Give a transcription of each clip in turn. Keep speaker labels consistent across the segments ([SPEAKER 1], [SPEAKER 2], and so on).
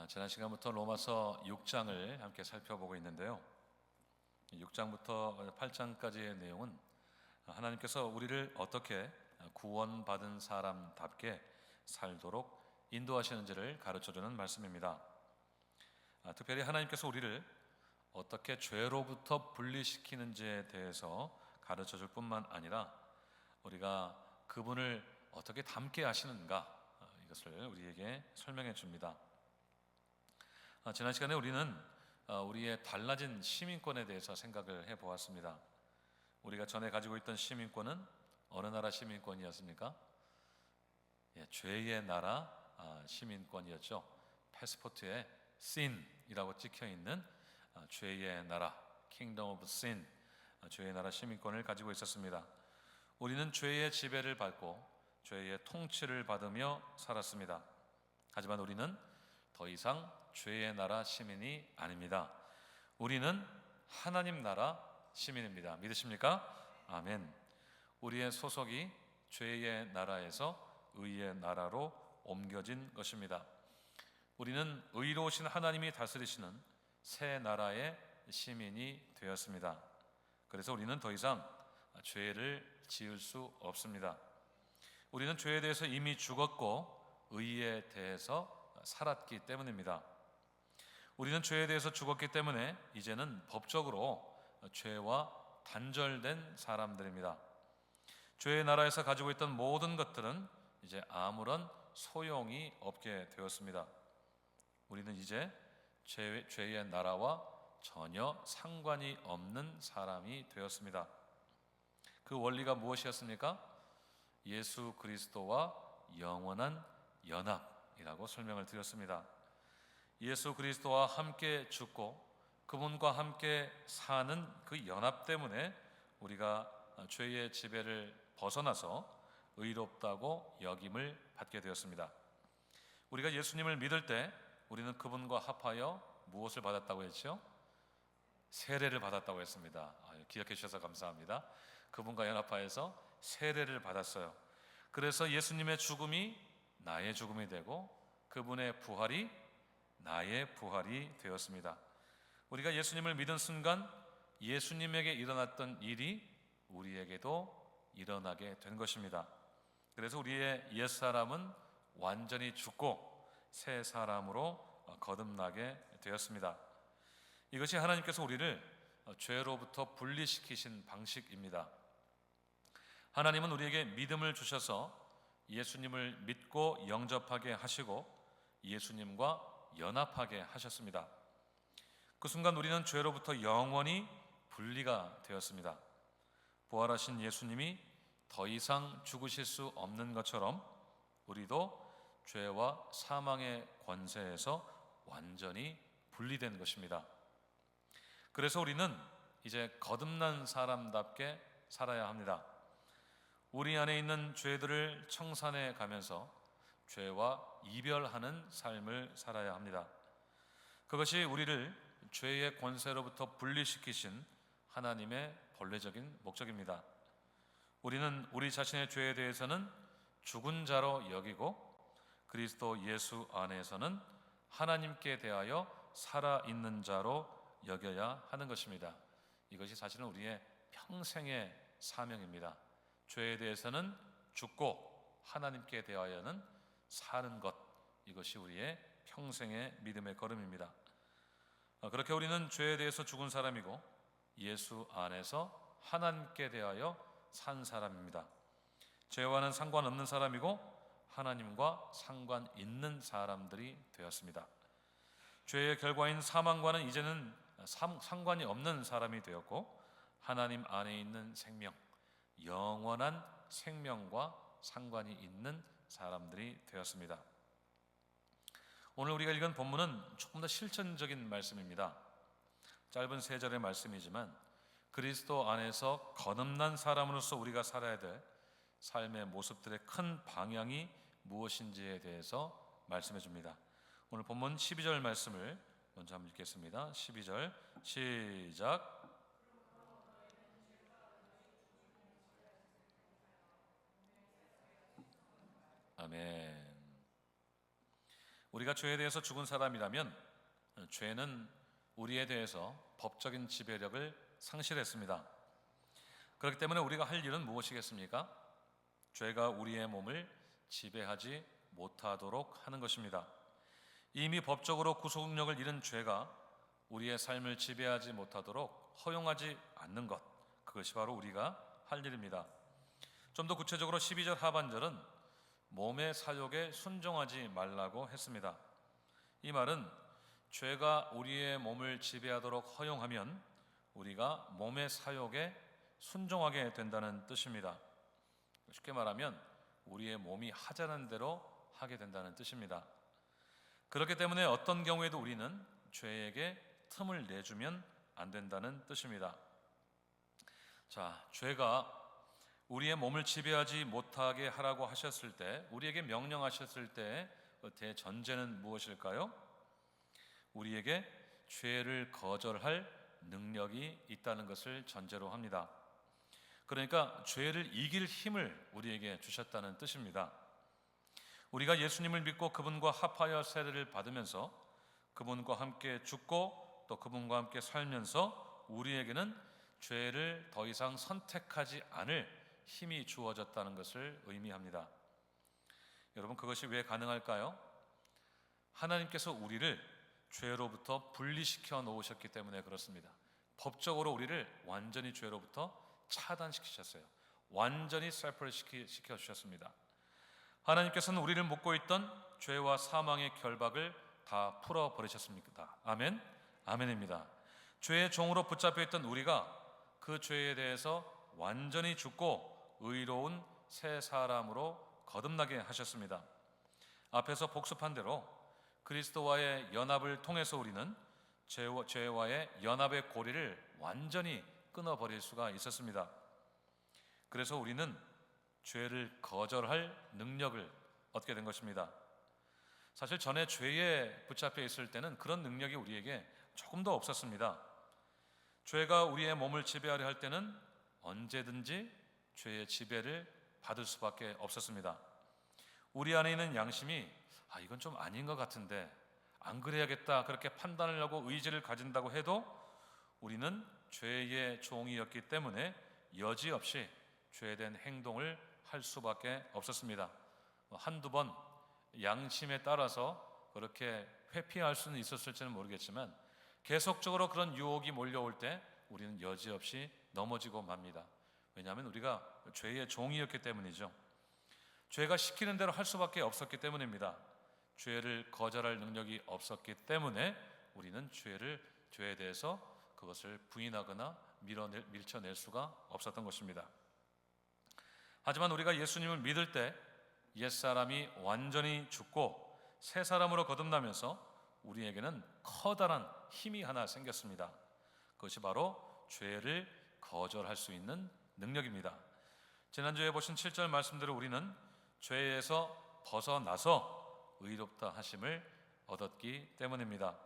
[SPEAKER 1] 지난 시간부터 로마서 6장을 함께 살펴보고 있는데요. 6장부터 8장까지의 내용은 하나님께서 우리를 어떻게 구원받은 사람답게 살도록 인도하시는지를 가르쳐주는 말씀입니다. 특별히 하나님께서 우리를 어떻게 죄로부터 분리시키는지에 대해서 가르쳐줄 뿐만 아니라 우리가 그분을 어떻게 닮게 하시는가, 이것을 우리에게 설명해 줍니다. 지난 시간에 우리는 우리의 달라진 시민권에 대해서 생각을 해보았습니다. 우리가 전에 가지고 있던 시민권은 어느 나라 시민권이었습니까? 죄의 나라 시민권이었죠. 패스포트에 sin이라고 찍혀있는 죄의 나라, Kingdom of Sin, 죄의 나라 시민권을 가지고 있었습니다. 우리는 죄의 지배를 받고 죄의 통치를 받으며 살았습니다. 하지만 우리는 더 이상 죄의 나라 시민이 아닙니다. 우리는 하나님 나라 시민입니다. 믿으십니까? 아멘. 우리의 소속이 죄의 나라에서 의의 나라로 옮겨진 것입니다. 우리는 의로우신 하나님이 다스리시는 새 나라의 시민이 되었습니다. 그래서 우리는 더 이상 죄를 지을 수 없습니다. 우리는 죄에 대해서 이미 죽었고 의에 대해서 살았기 때문입니다. 우리는 죄에 대해서 죽었기 때문에 이제는 법적으로 죄와 단절된 사람들입니다. 죄의 나라에서 가지고 있던 모든 것들은 이제 아무런 소용이 없게 되었습니다. 우리는 이제 죄의 나라와 전혀 상관이 없는 사람이 되었습니다. 그 원리가 무엇이었습니까? 예수 그리스도와 영원한 연합이라고 설명을 드렸습니다. 예수 그리스도와 함께 죽고 그분과 함께 사는 그 연합 때문에 우리가 죄의 지배를 벗어나서 의롭다고 여김을 받게 되었습니다. 우리가 예수님을 믿을 때 우리는 그분과 합하여 무엇을 받았다고 했죠? 세례를 받았다고 했습니다. 기억해 주셔서 감사합니다. 그분과 연합하여서 세례를 받았어요. 그래서 예수님의 죽음이 나의 죽음이 되고 그분의 부활이 나의 부활이 되었습니다. 우리가 예수님을 믿은 순간 예수님에게 일어났던 일이 우리에게도 일어나게 된 것입니다. 그래서 우리의 옛사람은 완전히 죽고 새 사람으로 거듭나게 되었습니다. 이것이 하나님께서 우리를 죄로부터 분리시키신 방식입니다. 하나님은 우리에게 믿음을 주셔서 예수님을 믿고 영접하게 하시고 예수님과 연합하게 하셨습니다. 그 순간 우리는 죄로부터 영원히 분리가 되었습니다. 부활하신 예수님이 더 이상 죽으실 수 없는 것처럼 우리도 죄와 사망의 권세에서 완전히 분리된 것입니다. 그래서 우리는 이제 거듭난 사람답게 살아야 합니다. 우리 안에 있는 죄들을 청산해 가면서 죄와 이별하는 삶을 살아야 합니다. 그것이 우리를 죄의 권세로부터 분리시키신 하나님의 본래적인 목적입니다. 우리는 우리 자신의 죄에 대해서는 죽은 자로 여기고 그리스도 예수 안에서는 하나님께 대하여 살아있는 자로 여겨야 하는 것입니다. 이것이 사실은 우리의 평생의 사명입니다. 죄에 대해서는 죽고 하나님께 대하여는 사는 것, 이것이 우리의 평생의 믿음의 걸음입니다. 그렇게 우리는 죄에 대해서 죽은 사람이고 예수 안에서 하나님께 대하여 산 사람입니다. 죄와는 상관없는 사람이고 하나님과 상관 있는 사람들이 되었습니다. 죄의 결과인 사망과는 이제는 상관이 없는 사람이 되었고 하나님 안에 있는 생명, 영원한 생명과 상관이 있는 사람들이 되었습니다. 오늘 우리가 읽은 본문은 조금 더 실천적인 말씀입니다. 짧은 3절의 말씀이지만 그리스도 안에서 거듭난 사람으로서 우리가 살아야 될 삶의 모습들의 큰 방향이 무엇인지에 대해서 말씀해 줍니다. 오늘 본문 12절 말씀을 먼저 한번 읽겠습니다. 12절 시작. 아멘. 우리가 죄에 대해서 죽은 사람이라면 죄는 우리에 대해서 법적인 지배력을 상실했습니다. 그렇기 때문에 우리가 할 일은 무엇이겠습니까? 죄가 우리의 몸을 지배하지 못하도록 하는 것입니다. 이미 법적으로 구속력을 잃은 죄가 우리의 삶을 지배하지 못하도록 허용하지 않는 것, 그것이 바로 우리가 할 일입니다. 좀 더 구체적으로 12절 하반절은 몸의 사욕에 순종하지 말라고 했습니다. 이 말은 죄가 우리의 몸을 지배하도록 허용하면 우리가 몸의 사욕에 순종하게 된다는 뜻입니다. 쉽게 말하면 우리의 몸이 하자는 대로 하게 된다는 뜻입니다. 그렇기 때문에 어떤 경우에도 우리는 죄에게 틈을 내주면 안 된다는 뜻입니다. 자, 죄가 우리의 몸을 지배하지 못하게 하라고 하셨을 때, 우리에게 명령하셨을 때 대전제는 무엇일까요? 우리에게 죄를 거절할 능력이 있다는 것을 전제로 합니다. 그러니까 죄를 이길 힘을 우리에게 주셨다는 뜻입니다. 우리가 예수님을 믿고 그분과 합하여 세례를 받으면서 그분과 함께 죽고 또 그분과 함께 살면서 우리에게는 죄를 더 이상 선택하지 않을 힘이 주어졌다는 것을 의미합니다. 여러분, 그것이 왜 가능할까요? 하나님께서 우리를 죄로부터 분리시켜 놓으셨기 때문에 그렇습니다. 법적으로 우리를 완전히 죄로부터 차단시키셨어요. 완전히 세퍼레이트 시켜주셨습니다. 하나님께서는 우리를 묶고 있던 죄와 사망의 결박을 다 풀어버리셨습니다. 아멘? 아멘입니다. 죄의 종으로 붙잡혀 있던 우리가 그 죄에 대해서 완전히 죽고 의로운 새 사람으로 거듭나게 하셨습니다. 앞에서 복습한 대로 그리스도와의 연합을 통해서 우리는 죄와의 연합의 고리를 완전히 끊어버릴 수가 있었습니다. 그래서 우리는 죄를 거절할 능력을 얻게 된 것입니다. 사실 전에 죄에 붙잡혀 있을 때는 그런 능력이 우리에게 조금도 없었습니다. 죄가 우리의 몸을 지배하려 할 때는 언제든지 죄의 지배를 받을 수밖에 없었습니다. 우리 안에 있는 양심이 이건 좀 아닌 것 같은데 안 그래야겠다 그렇게 판단을 하고 의지를 가진다고 해도 우리는 죄의 종이었기 때문에 여지없이 죄된 행동을 할 수밖에 없었습니다. 한두 번 양심에 따라서 그렇게 회피할 수는 있었을지는 모르겠지만 계속적으로 그런 유혹이 몰려올 때 우리는 여지없이 넘어지고 맙니다. 왜냐하면 우리가 죄의 종이었기 때문이죠. 죄가 시키는 대로 할 수밖에 없었기 때문입니다. 죄를 거절할 능력이 없었기 때문에 우리는 죄에 대해서 그것을 부인하거나 밀쳐낼 수가 없었던 것입니다. 하지만 우리가 예수님을 믿을 때 옛사람이 완전히 죽고 새 사람으로 거듭나면서 우리에게는 커다란 힘이 하나 생겼습니다. 그것이 바로 죄를 거절할 수 있는 능력입니다. 지난주에 보신 7절 말씀대로 우리는 죄에서 벗어나서 의롭다 하심을 얻었기 때문입니다.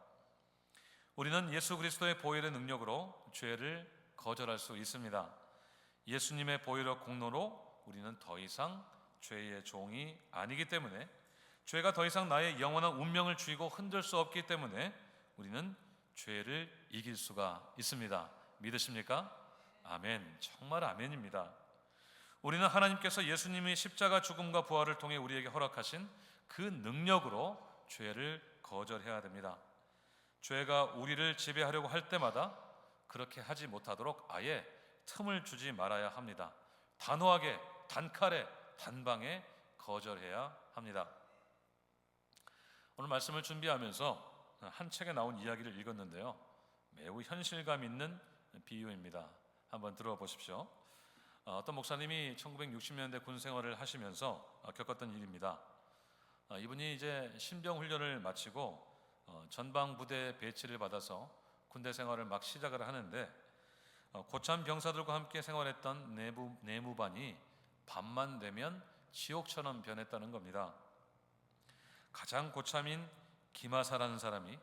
[SPEAKER 1] 우리는 예수 그리스도의 보혈의 능력으로 죄를 거절할 수 있습니다. 예수님의 보혈의 공로로 우리는 더 이상 죄의 종이 아니기 때문에, 죄가 더 이상 나의 영원한 운명을 쥐고 흔들 수 없기 때문에 우리는 죄를 이길 수가 있습니다. 믿으십니까? 아멘. 정말 아멘입니다. 우리는 하나님께서 예수님의 십자가 죽음과 부활을 통해 우리에게 허락하신 그 능력으로 죄를 거절해야 됩니다. 죄가 우리를 지배하려고 할 때마다 그렇게 하지 못하도록 아예 틈을 주지 말아야 합니다. 단호하게, 단칼에, 단방에 거절해야 합니다. 오늘 말씀을 준비하면서 한 책에 나온 이야기를 읽었는데요, 매우 현실감 있는 비유입니다. 한번 들어보십시오. 어떤 목사님이 1960년대 군 생활을 하시면서 겪었던 일입니다. 이분이 이제 신병 훈련을 마치고 전방 부대 배치를 받아서 군대 생활을 막 시작을 하는데, 고참 병사들과 함께 생활했던 내무반이 밤만 되면 지옥처럼 변했다는 겁니다. 가장 고참인 기마사라는 사람이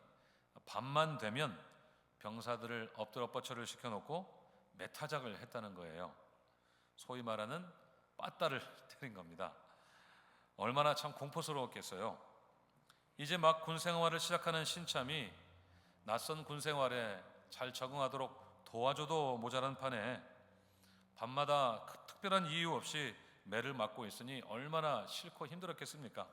[SPEAKER 1] 밤만 되면 병사들을 엎드려 뻗쳐를 시켜놓고 매타작을 했다는 거예요. 소위 말하는 빠따를 때린 겁니다. 얼마나 참 공포스러웠겠어요. 이제 막 군 생활을 시작하는 신참이 낯선 군 생활에 잘 적응하도록 도와줘도 모자란 판에 밤마다 특별한 이유 없이 매를 맞고 있으니 얼마나 싫고 힘들었겠습니까?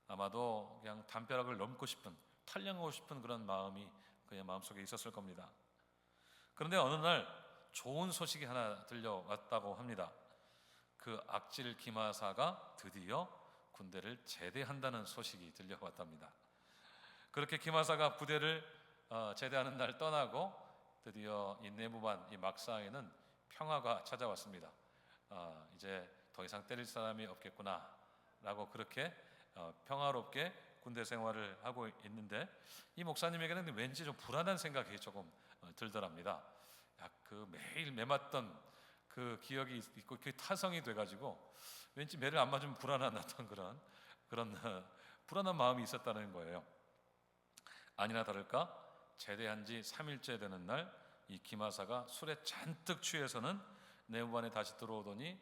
[SPEAKER 1] 아마도 그냥 담벼락을 넘고 싶은, 탈영하고 싶은 그런 마음이 그의 마음속에 있었을 겁니다. 그런데 어느 날 좋은 소식이 하나 들려왔다고 합니다. 그 악질 기마사가 드디어 군대를 제대한다는 소식이 들려왔답니다. 그렇게 기마사가 부대를 제대하는 날 떠나고 드디어 이 내무반, 이 막사에는 평화가 찾아왔습니다. 이제 더 이상 때릴 사람이 없겠구나 라고 그렇게 평화롭게 군대 생활을 하고 있는데, 이 목사님에게는 왠지 좀 불안한 생각이 조금 들더랍니다. 그 매일 매맞던 그 기억이 있고 그게 타성이 돼가지고 왠지 매를 안 맞으면 불안한 어떤 그런 불안한 마음이 있었다는 거예요. 아니나 다를까 제대한 지 3일째 되는 날 이 기마사가 술에 잔뜩 취해서는 내무반에 다시 들어오더니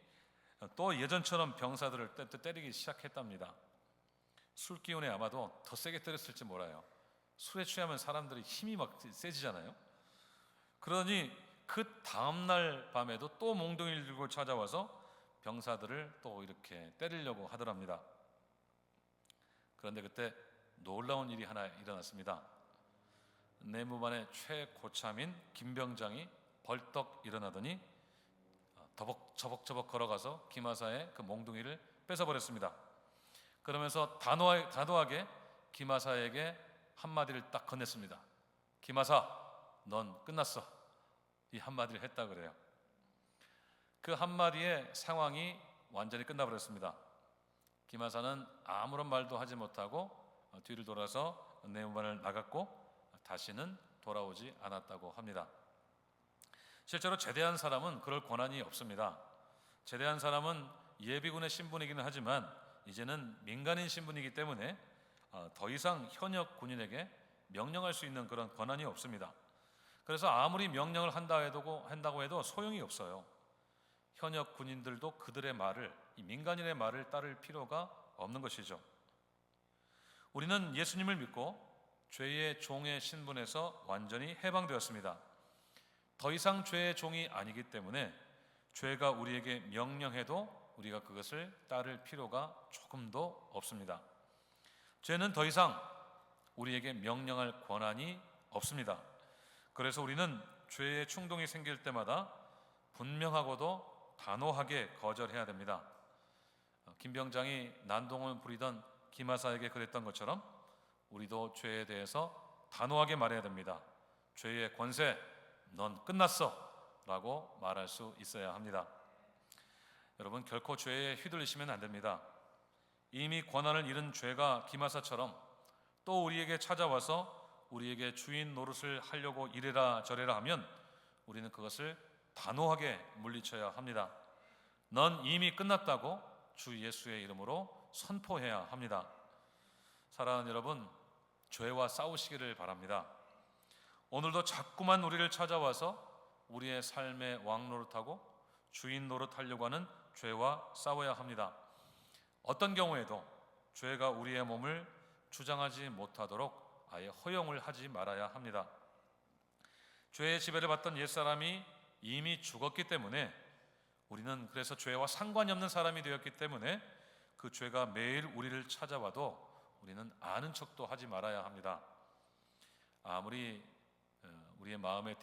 [SPEAKER 1] 또 예전처럼 병사들을 때리기 시작했답니다. 술 기운에 아마도 더 세게 때렸을지 몰라요. 술에 취하면 사람들이 힘이 막 세지잖아요. 그러니 그 다음날 밤에도 또 몽둥이를 들고 찾아와서 병사들을 또 이렇게 때리려고 하더랍니다. 그런데 그때 놀라운 일이 하나 일어났습니다. 내무반의 최고참인 김병장이 벌떡 일어나더니 저벅저벅 걸어가서 기마사의 그 몽둥이를 뺏어버렸습니다. 그러면서 단호하게 기마사에게 한마디를 딱 건넸습니다. 기마사, 넌 끝났어. 이 한마디를 했다 그래요. 그 한마디에 상황이 완전히 끝나버렸습니다. 기마사는 아무런 말도 하지 못하고 뒤를 돌아서 내무반을 나갔고 다시는 돌아오지 않았다고 합니다. 실제로 제대한 사람은 그럴 권한이 없습니다. 제대한 사람은 예비군의 신분이기는 하지만 이제는 민간인 신분이기 때문에 더 이상 현역 군인에게 명령할 수 있는 그런 권한이 없습니다. 그래서 아무리 명령을 한다고 해도 소용이 없어요. 현역 군인들도 그들의 말을, 이 민간인의 말을 따를 필요가 없는 것이죠. 우리는 예수님을 믿고 죄의 종의 신분에서 완전히 해방되었습니다. 더 이상 죄의 종이 아니기 때문에 죄가 우리에게 명령해도 우리가 그것을 따를 필요가 조금도 없습니다. 죄는 더 이상 우리에게 명령할 권한이 없습니다. 그래서 우리는 죄의 충동이 생길 때마다 분명하고도 단호하게 거절해야 됩니다. 김병장이 난동을 부리던 기마사에게 그랬던 것처럼 우리도 죄에 대해서 단호하게 말해야 됩니다. 죄의 권세, 넌 끝났어 라고 말할 수 있어야 합니다. 여러분, 결코 죄에 휘둘리시면 안 됩니다. 이미 권한을 잃은 죄가 기마사처럼 또 우리에게 찾아와서 우리에게 주인 노릇을 하려고 이래라 저래라 하면 우리는 그것을 단호하게 물리쳐야 합니다. 넌 이미 끝났다고 주 예수의 이름으로 선포해야 합니다. 사랑하는 여러분, 죄와 싸우시기를 바랍니다. 오늘도 자꾸만 우리를 찾아와서 우리의 삶의 왕노릇하고 주인 노릇하려고 하는 죄와 싸워야 합니다. 어떤 경우에도 죄가 우리의 몸을 주장하지 못하도록 아예 허용을 하지 말아야 합니다. 죄의 지배를 받던 옛사람이 이미 죽었기 때문에 우리는 그래서 죄와 상관이 없는 사람이 되었기 때문에 그 죄가 매일 우리를 찾아와도 우리는 아는 척도 하지 말아야 합니다. 아무리 우리의 마음의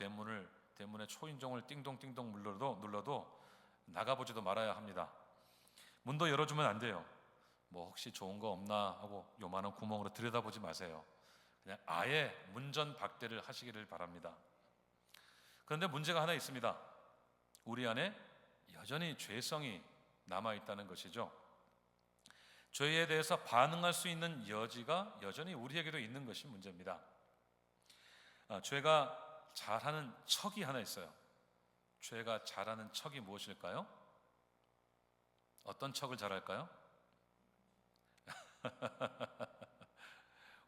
[SPEAKER 1] 대문의 초인종을 띵동띵동 눌러도 나가보지도 말아야 합니다. 문도 열어주면 안 돼요. 뭐 혹시 좋은 거 없나 하고 요만한 구멍으로 들여다보지 마세요. 그냥 아예 문전박대를 하시기를 바랍니다. 그런데 문제가 하나 있습니다. 우리 안에 여전히 죄성이 남아있다는 것이죠. 죄에 대해서 반응할 수 있는 여지가 여전히 우리에게도 있는 것이 문제입니다. 죄가 잘하는 척이 하나 있어요. 죄가 잘하는 척이 무엇일까요? 어떤 척을 잘할까요?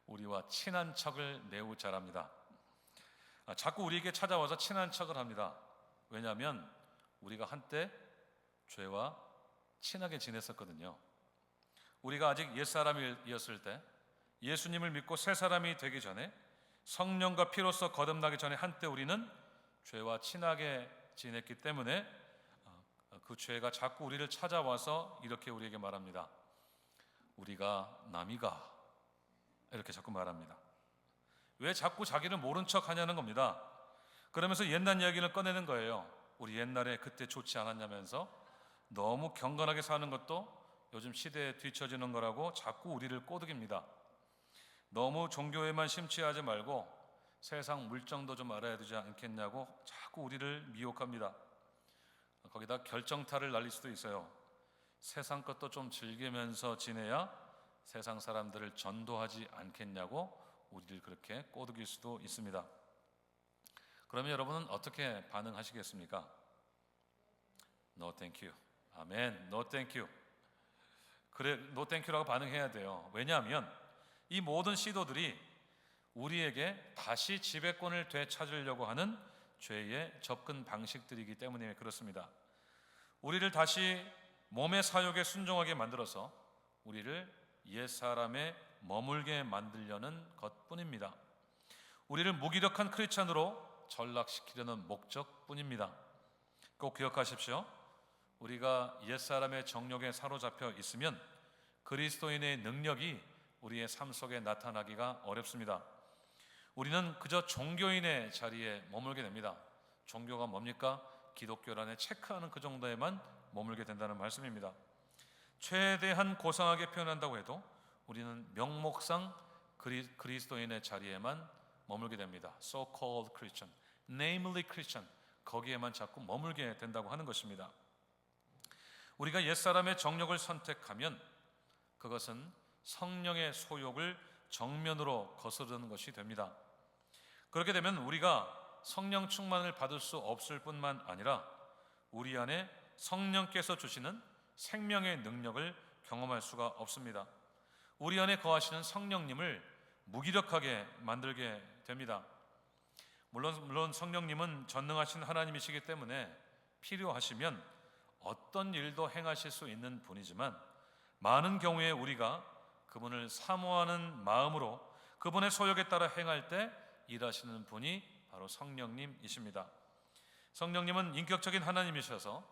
[SPEAKER 1] 우리와 친한 척을 매우 잘합니다. 자꾸 우리에게 찾아와서 친한 척을 합니다. 왜냐하면 우리가 한때 죄와 친하게 지냈었거든요. 우리가 아직 옛사람이었을 때 예수님을 믿고 새 사람이 되기 전에, 성령과 피로써 거듭나기 전에 한때 우리는 죄와 친하게 지냈기 때문에 그 죄가 자꾸 우리를 찾아와서 이렇게 우리에게 말합니다. 우리가 남이가, 이렇게 자꾸 말합니다. 왜 자꾸 자기를 모른 척 하냐는 겁니다. 그러면서 옛날 이야기를 꺼내는 거예요. 우리 옛날에 그때 좋지 않았냐면서, 너무 경건하게 사는 것도 요즘 시대에 뒤처지는 거라고 자꾸 우리를 꼬드깁니다. 너무 종교에만 심취하지 말고 세상 물정도 좀 알아야 되지 않겠냐고 자꾸 우리를 미혹합니다. 거기다 결정타를 날릴 수도 있어요. 세상 것도 좀 즐기면서 지내야 세상 사람들을 전도하지 않겠냐고 우리를 그렇게 꼬드길 수도 있습니다. 그러면 여러분은 어떻게 반응하시겠습니까? No thank you. 아멘. No thank you. 그래, no thank you라고 반응해야 돼요. 왜냐하면 이 모든 시도들이 우리에게 다시 지배권을 되찾으려고 하는 죄의 접근 방식들이기 때문에 그렇습니다. 우리를 다시 몸의 사욕에 순종하게 만들어서 우리를 옛사람에 머물게 만들려는 것뿐입니다. 우리를 무기력한 크리스찬으로 전락시키려는 목적뿐입니다. 꼭 기억하십시오. 우리가 옛사람의 정욕에 사로잡혀 있으면 그리스도인의 능력이 우리의 삶 속에 나타나기가 어렵습니다. 우리는 그저 종교인의 자리에 머물게 됩니다. 종교가 뭡니까? 기독교란에 체크하는 그 정도에만 머물게 된다는 말씀입니다. 최대한 고상하게 표현한다고 해도 우리는 명목상 그리스도인의 자리에만 머물게 됩니다. So-called Christian, namely Christian, 거기에만 자꾸 머물게 된다고 하는 것입니다. 우리가 옛사람의 정욕을 선택하면 그것은 성령의 소욕을 정면으로 거스르는 것이 됩니다. 그렇게 되면 우리가 성령 충만을 받을 수 없을 뿐만 아니라 우리 안에 성령께서 주시는 생명의 능력을 경험할 수가 없습니다. 우리 안에 거하시는 성령님을 무기력하게 만들게 됩니다. 물론 성령님은 전능하신 하나님이시기 때문에 필요하시면 어떤 일도 행하실 수 있는 분이지만, 많은 경우에 우리가 그분을 사모하는 마음으로 그분의 소욕에 따라 행할 때 일하시는 분이 바로 성령님이십니다. 성령님은 인격적인 하나님이셔서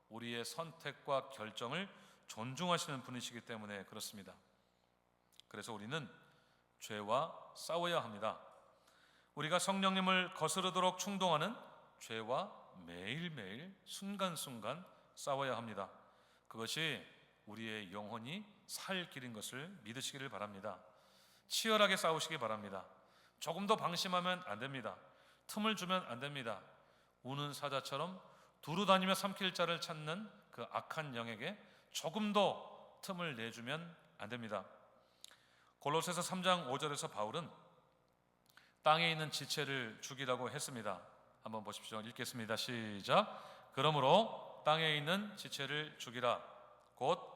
[SPEAKER 1] 우리의 선택과 결정을 존중하시는 분이시기 때문에 그렇습니다. 그래서 우리는 죄와 싸워야 합니다. 우리가 성령님을 거스르도록 충동하는 죄와 매일매일 순간순간 싸워야 합니다. 그것이 우리의 영혼이 살 길인 것을 믿으시기를 바랍니다. 치열하게 싸우시기 바랍니다. 조금 더 방심하면 안 됩니다. 틈을 주면 안 됩니다. 우는 사자처럼 두루 다니며 삼킬 자를 찾는 그 악한 영에게 조금 더 틈을 내주면 안 됩니다. 골로새서 3장 5절에서 바울은 땅에 있는 지체를 죽이라고 했습니다. 한번 보십시오. 읽겠습니다. 시작. 그러므로 땅에 있는 지체를 죽이라. 곧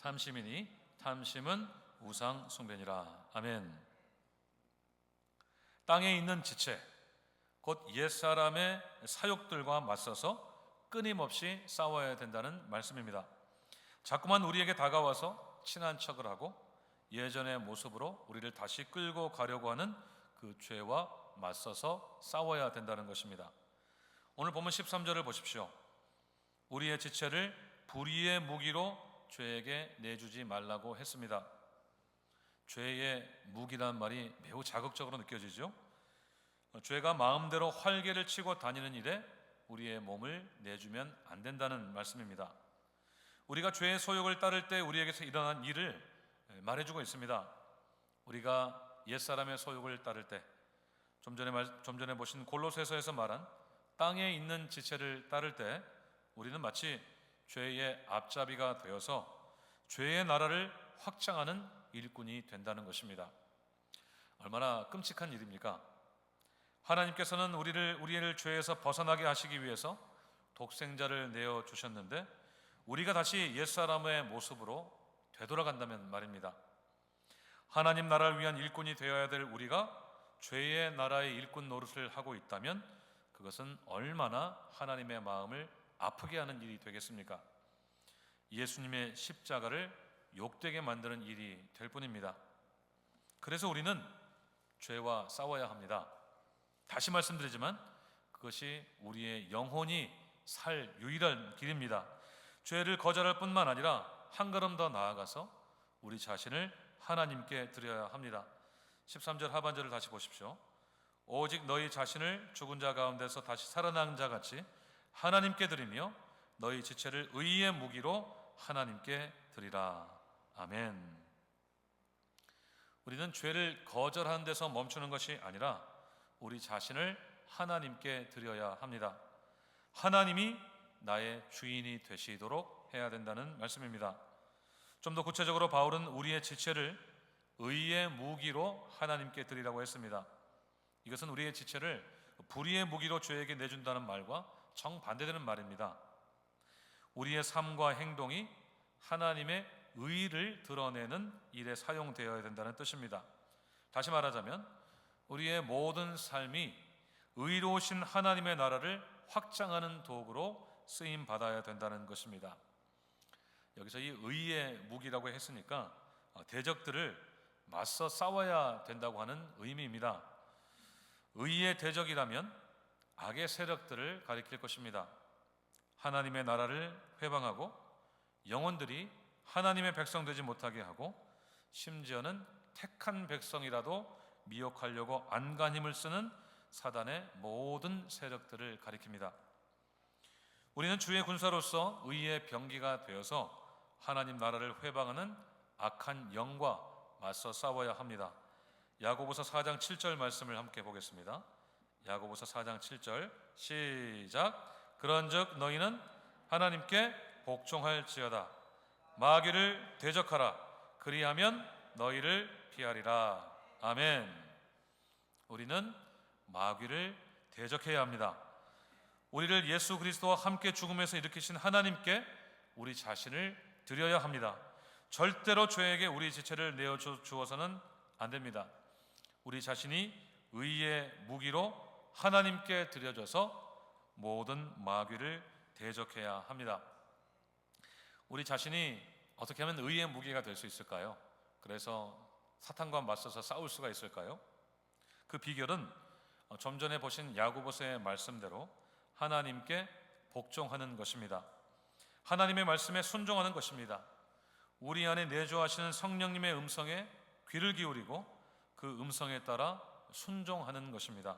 [SPEAKER 1] 탐심이니 탐심은 우상 숭배니라. 아멘. 땅에 있는 지체, 곧 옛사람의 사욕들과 맞서서 끊임없이 싸워야 된다는 말씀입니다. 자꾸만 우리에게 다가와서 친한 척을 하고 예전의 모습으로 우리를 다시 끌고 가려고 하는 그 죄와 맞서서 싸워야 된다는 것입니다. 오늘 본문 13절을 보십시오. 우리의 지체를 불의의 무기로 죄에게 내주지 말라고 했습니다. 죄의 무기란 말이 매우 자극적으로 느껴지죠. 죄가 마음대로 활개를 치고 다니는 일에 우리의 몸을 내주면 안 된다는 말씀입니다. 우리가 죄의 소욕을 따를 때 우리에게서 일어난 일을 말해주고 있습니다. 우리가 옛사람의 소욕을 따를 때, 좀 전에 보신 골로새서에서 말한 땅에 있는 지체를 따를 때 우리는 마치 죄의 앞잡이가 되어서 죄의 나라를 확장하는 일꾼이 된다는 것입니다. 얼마나 끔찍한 일입니까? 하나님께서는 우리를 죄에서 벗어나게 하시기 위해서 독생자를 내어 주셨는데 우리가 다시 옛사람의 모습으로 되돌아간다면 말입니다. 하나님 나라를 위한 일꾼이 되어야 될 우리가 죄의 나라의 일꾼 노릇을 하고 있다면 그것은 얼마나 하나님의 마음을 아프게 하는 일이 되겠습니까? 예수님의 십자가를 욕되게 만드는 일이 될 뿐입니다. 그래서 우리는 죄와 싸워야 합니다. 다시 말씀드리지만 그것이 우리의 영혼이 살 유일한 길입니다. 죄를 거절할 뿐만 아니라 한 걸음 더 나아가서 우리 자신을 하나님께 드려야 합니다. 13절 하반절을 다시 보십시오. 오직 너희 자신을 죽은 자 가운데서 다시 살아난 자 같이 하나님께 드리며 너희 지체를 의의 무기로 하나님께 드리라. 아멘. 우리는 죄를 거절하는 데서 멈추는 것이 아니라 우리 자신을 하나님께 드려야 합니다. 하나님이 나의 주인이 되시도록 해야 된다는 말씀입니다. 좀 더 구체적으로 바울은 우리의 지체를 의의 무기로 하나님께 드리라고 했습니다. 이것은 우리의 지체를 불의의 무기로 죄에게 내준다는 말과 정반대되는 말입니다. 우리의 삶과 행동이 하나님의 의를 드러내는 일에 사용되어야 된다는 뜻입니다. 다시 말하자면 우리의 모든 삶이 의로우신 하나님의 나라를 확장하는 도구로 쓰임 받아야 된다는 것입니다. 여기서 이 의의 무기라고 했으니까 대적들을 맞서 싸워야 된다고 하는 의미입니다. 의의 대적이라면 악의 세력들을 가리킬 것입니다. 하나님의 나라를 회방하고 영혼들이 하나님의 백성 되지 못하게 하고 심지어는 택한 백성이라도 미혹하려고 안간 힘을 쓰는 사단의 모든 세력들을 가리킵니다. 우리는 주의 군사로서 의의 병기가 되어서 하나님 나라를 회방하는 악한 영과 맞서 싸워야 합니다. 야고보서 4장 7절 말씀을 함께 보겠습니다. 야고보서 4장 7절 시작. 그런즉 너희는 하나님께 복종할지어다. 마귀를 대적하라. 그리하면 너희를 피하리라. 아멘. 우리는 마귀를 대적해야 합니다. 우리를 예수 그리스도와 함께 죽음에서 일으키신 하나님께 우리 자신을 드려야 합니다. 절대로 죄에게 우리 지체를 내어주어서는 안 됩니다. 우리 자신이 의의 무기로 하나님께 드려져서 모든 마귀를 대적해야 합니다. 우리 자신이 어떻게 하면 의의 무기가 될 수 있을까요? 그래서 사탄과 맞서서 싸울 수가 있을까요? 그 비결은 좀 전에 보신 야고보서의 말씀대로 하나님께 복종하는 것입니다. 하나님의 말씀에 순종하는 것입니다. 우리 안에 내주하시는 성령님의 음성에 귀를 기울이고 그 음성에 따라 순종하는 것입니다.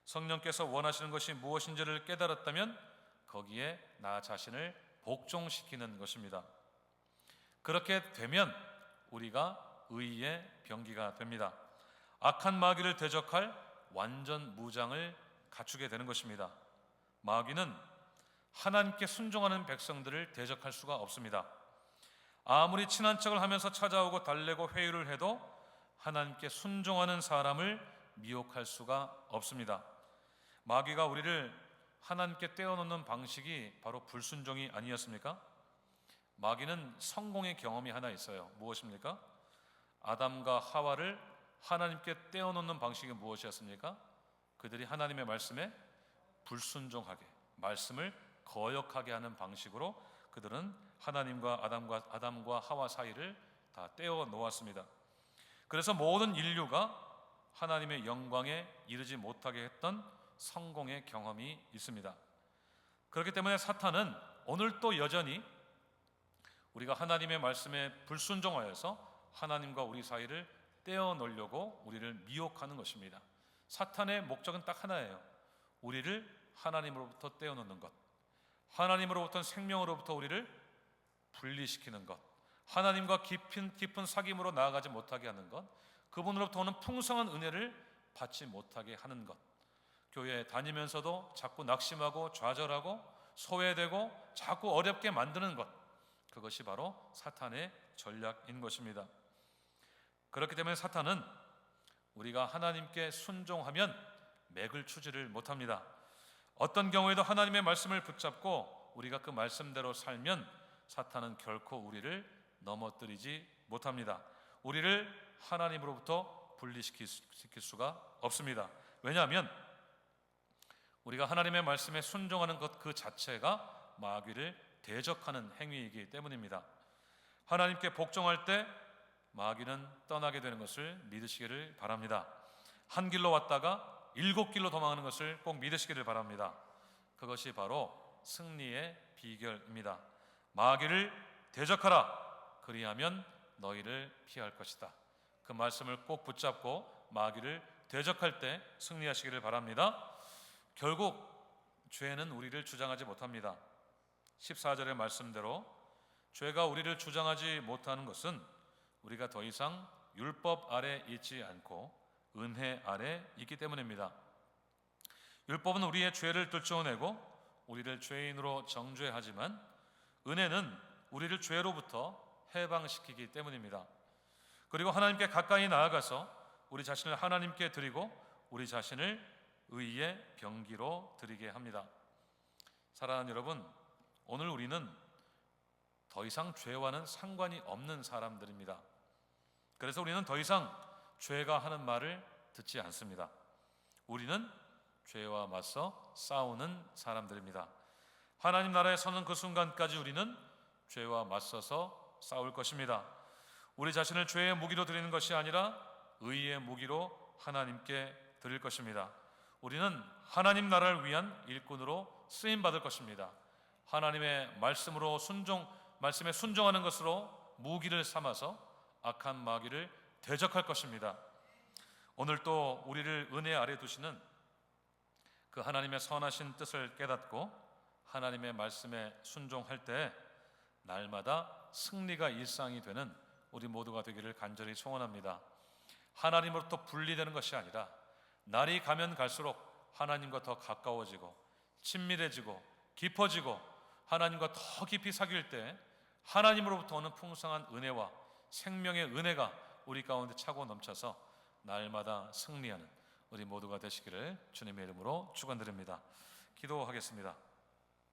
[SPEAKER 1] 성령께서 원하시는 것이 무엇인지를 깨달았다면 거기에 나 자신을 복종시키는 것입니다. 그렇게 되면 우리가 의의 병기가 됩니다. 악한 마귀를 대적할 완전 무장을 갖추게 되는 것입니다. 마귀는 하나님께 순종하는 백성들을 대적할 수가 없습니다. 아무리 친한 척을 하면서 찾아오고 달래고 회유를 해도 하나님께 순종하는 사람을 미혹할 수가 없습니다. 마귀가 우리를 하나님께 떼어놓는 방식이 바로 불순종이 아니었습니까? 마귀는 성공의 경험이 하나 있어요. 무엇입니까? 아담과 하와를 하나님께 떼어놓는 방식이 무엇이었습니까? 그들이 하나님의 말씀에 불순종하게, 말씀을 거역하게 하는 방식으로 그들은 하나님과 아담과 하와 사이를 다 떼어 놓았습니다. 그래서 모든 인류가 하나님의 영광에 이르지 못하게 했던 성공의 경험이 있습니다. 그렇기 때문에 사탄은 오늘 또 여전히 우리가 하나님의 말씀에 불순종하여서 하나님과 우리 사이를 떼어 놓으려고 우리를 미혹하는 것입니다. 사탄의 목적은 딱 하나예요. 우리를 하나님으로부터 떼어 놓는 것, 하나님으로부터 생명으로부터 우리를 분리시키는 것, 하나님과 깊은 사귐으로 나아가지 못하게 하는 것, 그분으로부터 오는 풍성한 은혜를 받지 못하게 하는 것, 교회에 다니면서도 자꾸 낙심하고 좌절하고 소외되고 자꾸 어렵게 만드는 것, 그것이 바로 사탄의 전략인 것입니다. 그렇기 때문에 사탄은 우리가 하나님께 순종하면 맥을 추지를 못합니다. 어떤 경우에도 하나님의 말씀을 붙잡고 우리가 그 말씀대로 살면 사탄은 결코 우리를 넘어뜨리지 못합니다. 우리를 하나님으로부터 분리시킬 수가 없습니다. 왜냐하면 우리가 하나님의 말씀에 순종하는 것 그 자체가 마귀를 대적하는 행위이기 때문입니다. 하나님께 복종할 때 마귀는 떠나게 되는 것을 믿으시기를 바랍니다. 한 길로 왔다가 7길로 도망하는 것을 꼭 믿으시기를 바랍니다. 그것이 바로 승리의 비결입니다. 마귀를 대적하라. 그리하면 너희를 피할 것이다. 그 말씀을 꼭 붙잡고 마귀를 대적할 때 승리하시기를 바랍니다. 결국 죄는 우리를 주장하지 못합니다. 14절의 말씀대로 죄가 우리를 주장하지 못하는 것은 우리가 더 이상 율법 아래 있지 않고 은혜 아래 있기 때문입니다. 율법은 우리의 죄를 들추어내고 우리를 죄인으로 정죄하지만 은혜는 우리를 죄로부터 해방시키기 때문입니다. 그리고 하나님께 가까이 나아가서 우리 자신을 하나님께 드리고 우리 자신을 의의 병기로 드리게 합니다. 사랑하는 여러분, 오늘 우리는 더 이상 죄와는 상관이 없는 사람들입니다. 그래서 우리는 더 이상 죄가 하는 말을 듣지 않습니다. 우리는 죄와 맞서 싸우는 사람들입니다. 하나님 나라에 서는 그 순간까지 우리는 죄와 맞서서 싸울 것입니다. 우리 자신을 죄의 무기로 드리는 것이 아니라 의의 무기로 하나님께 드릴 것입니다. 우리는 하나님 나라를 위한 일꾼으로 쓰임 받을 것입니다. 하나님의 말씀에 순종하는 것으로 무기를 삼아서 악한 마귀를 대적할 것입니다. 오늘 또 우리를 은혜 아래 두시는 그 하나님의 선하신 뜻을 깨닫고 하나님의 말씀에 순종할 때 날마다 승리가 일상이 되는 우리 모두가 되기를 간절히 소원합니다. 하나님으로부터 분리되는 것이 아니라 날이 가면 갈수록 하나님과 더 가까워지고 친밀해지고 깊어지고 하나님과 더 깊이 사귈 때 하나님으로부터 오는 풍성한 은혜와 생명의 은혜가 우리 가운데 차고 넘쳐서 날마다 승리하는 우리 모두가 되시기를 주님의 이름으로 축원드립니다. 기도하겠습니다.